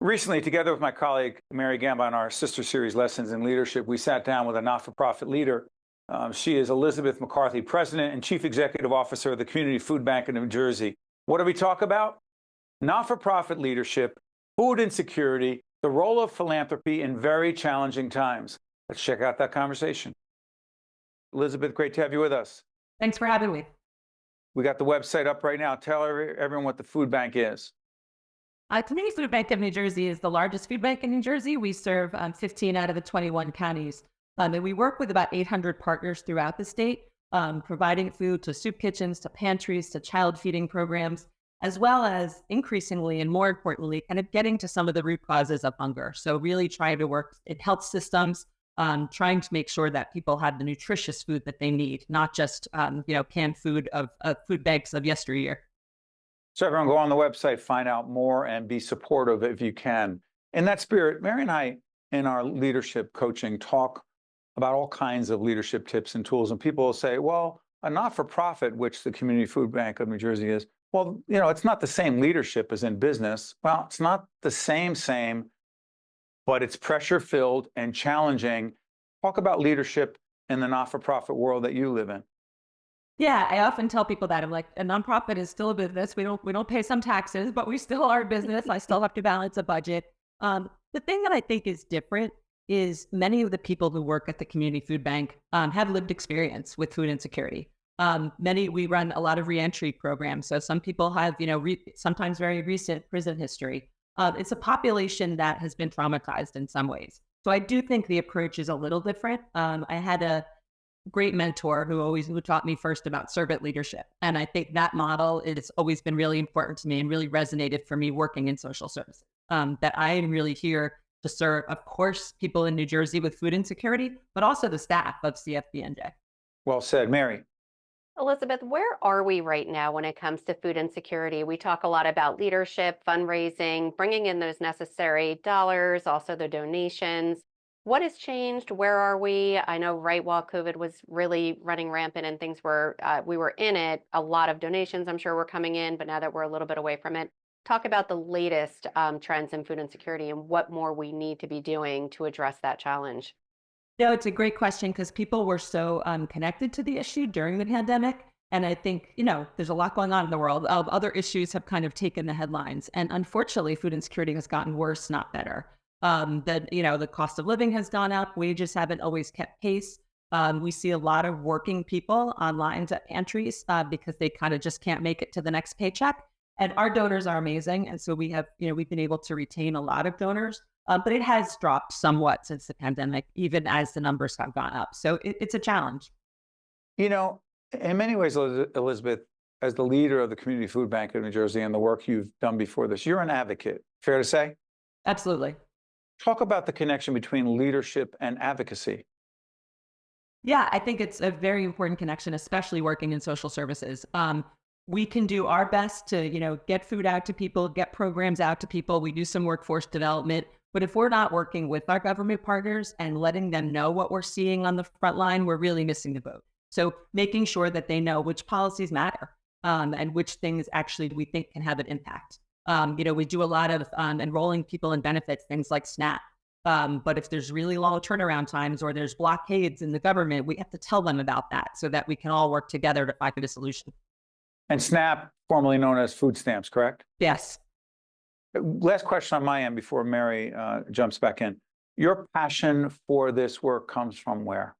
Recently, together with my colleague Mary Gamba on our sister series, Lessons in Leadership, we sat down with a not-for-profit leader. She is Elizabeth McCarthy, President and Chief Executive Officer of the Community Food Bank in New Jersey. What do we talk about? Not-for-profit leadership, food insecurity, the role of philanthropy in very challenging times. Let's check out that conversation. Elizabeth, great to have you with us. Thanks for having me. We got the website up right now. Tell everyone what the food bank is. Community Food Bank of New Jersey is the largest food bank in New Jersey. We serve 15 out of the 21 counties. And we work with about 800 partners throughout the state, providing food to soup kitchens, to pantries, to child feeding programs, as well as increasingly and more importantly, kind of getting to some of the root causes of hunger. So really trying to work in health systems, trying to make sure that people have the nutritious food that they need, not just canned food of food banks of yesteryear. So everyone go on the website, find out more, and be supportive if you can. In that spirit, Mary and I, in our leadership coaching, talk about all kinds of leadership tips and tools. And people will say, well, a not-for-profit, which the Community Food Bank of New Jersey is, well, it's not the same leadership as in business. Well, it's not the same, but it's pressure-filled and challenging. Talk about leadership in the not-for-profit world that you live in. Yeah, I often tell people that. I'm like, a nonprofit is still a business. We don't pay some taxes, but we still are a business. I still have to balance a budget. The thing that I think is different is many of the people who work at the community food bank have lived experience with food insecurity. We run a lot of reentry programs. So some people have, sometimes very recent prison history. It's a population that has been traumatized in some ways. So I do think the approach is a little different. I had a great mentor who taught me first about servant leadership. And I think that model has always been really important to me and really resonated for me working in social services. That I am really here to serve, of course, people in New Jersey with food insecurity, but also the staff of CFBNJ. Well said, Mary. Elizabeth, where are we right now when it comes to food insecurity? We talk a lot about leadership, fundraising, bringing in those necessary dollars, also the donations. What has changed? Where are we? I know right while COVID was really running rampant and we were in it, a lot of donations I'm sure were coming in, but now that we're a little bit away from it, talk about the latest trends in food insecurity and what more we need to be doing to address that challenge. No, it's a great question because people were so connected to the issue during the pandemic. And I think, there's a lot going on in the world. Other issues have kind of taken the headlines. And unfortunately, food insecurity has gotten worse, not better. The cost of living has gone up. Wages haven't always kept pace. We see a lot of working people on lines at pantries because they kind of just can't make it to the next paycheck. And our donors are amazing. And so we have, we've been able to retain a lot of donors, but it has dropped somewhat since the pandemic, even as the numbers have gone up. So it's a challenge. In many ways, Elizabeth, as the leader of the Community Food Bank of New Jersey and the work you've done before this, you're an advocate. Fair to say? Absolutely. Talk about the connection between leadership and advocacy. Yeah, I think it's a very important connection, especially working in social services. We can do our best to, get food out to people, get programs out to people. We do some workforce development. But if we're not working with our government partners and letting them know what we're seeing on the front line, we're really missing the boat. So making sure that they know which policies matter and which things actually we think can have an impact. We do a lot of enrolling people in benefits, things like SNAP. But if there's really long turnaround times or there's blockades in the government, we have to tell them about that so that we can all work together to find a solution. And SNAP, formerly known as food stamps, correct? Yes. Last question on my end before Mary jumps back in. Your passion for this work comes from where?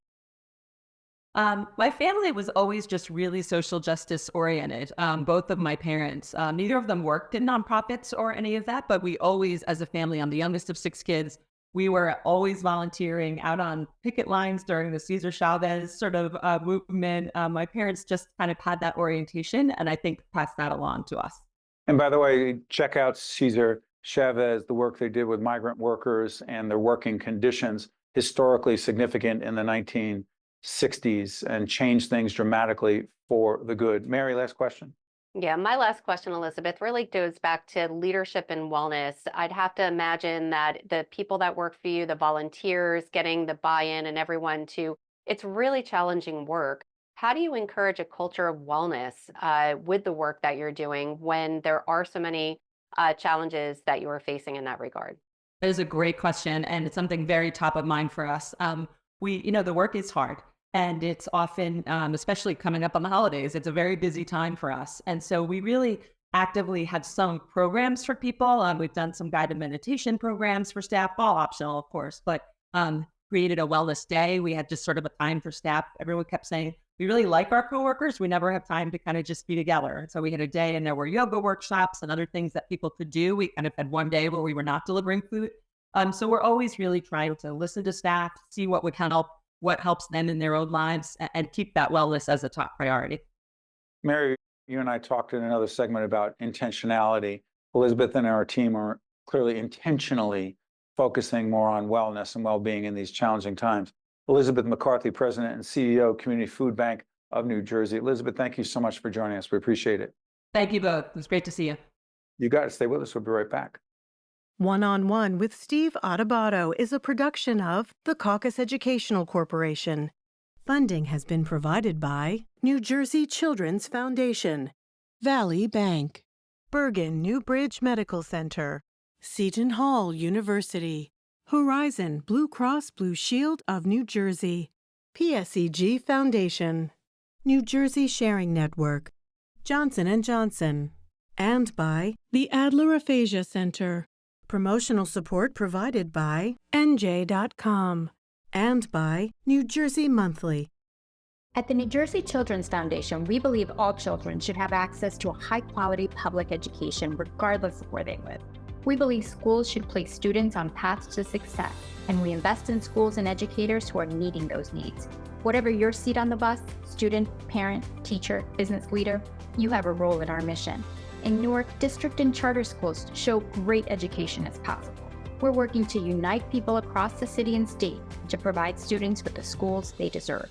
My family was always just really social justice oriented. Both of my parents, neither of them worked in nonprofits or any of that, but we always, as a family, I'm the youngest of 6 kids, we were always volunteering out on picket lines during the Cesar Chavez sort of movement. My parents just kind of had that orientation, and I think passed that along to us. And by the way, check out Cesar Chavez, the work they did with migrant workers and their working conditions, historically significant in the 1960s and changed things dramatically for the good. Mary, last question. Yeah, my last question, Elizabeth, really goes back to leadership and wellness. I'd have to imagine that the people that work for you, the volunteers, getting the buy-in and everyone it's really challenging work. How do you encourage a culture of wellness with the work that you're doing when there are so many challenges that you are facing in that regard? That is a great question, and it's something very top of mind for us. The work is hard, and it's often, especially coming up on the holidays, it's a very busy time for us. And so we really actively have some programs for people. We've done some guided meditation programs for staff, all optional, of course, but created a wellness day. We had just sort of a time for staff. Everyone kept saying, we really like our coworkers. We never have time to kind of just be together. And so we had a day and there were yoga workshops and other things that people could do. We kind of had one day where we were not delivering food. So we're always really trying to listen to staff, see what would help, what helps them in their own lives, and keep that wellness as a top priority. Mary, you and I talked in another segment about intentionality. Elizabeth and our team are clearly intentionally focusing more on wellness and well-being in these challenging times. Elizabeth McCarthy, President and CEO, Community Food Bank of New Jersey. Elizabeth, thank you so much for joining us. We appreciate it. Thank you both. It was great to see you. You got to stay with us. We'll be right back. One-on-One with Steve Adubato is a production of the Caucus Educational Corporation. Funding has been provided by New Jersey Children's Foundation, Valley Bank, Bergen New Bridge Medical Center, Seton Hall University, Horizon Blue Cross Blue Shield of New Jersey, PSEG Foundation, New Jersey Sharing Network, Johnson & Johnson, and by the Adler Aphasia Center. Promotional support provided by NJ.com and by New Jersey Monthly. At the New Jersey Children's Foundation, we believe all children should have access to a high-quality public education regardless of where they live. We believe schools should place students on paths to success, and we invest in schools and educators who are meeting those needs. Whatever your seat on the bus, student, parent, teacher, business leader, you have a role in our mission. In Newark, district and charter schools show great education is possible. We're working to unite people across the city and state to provide students with the schools they deserve.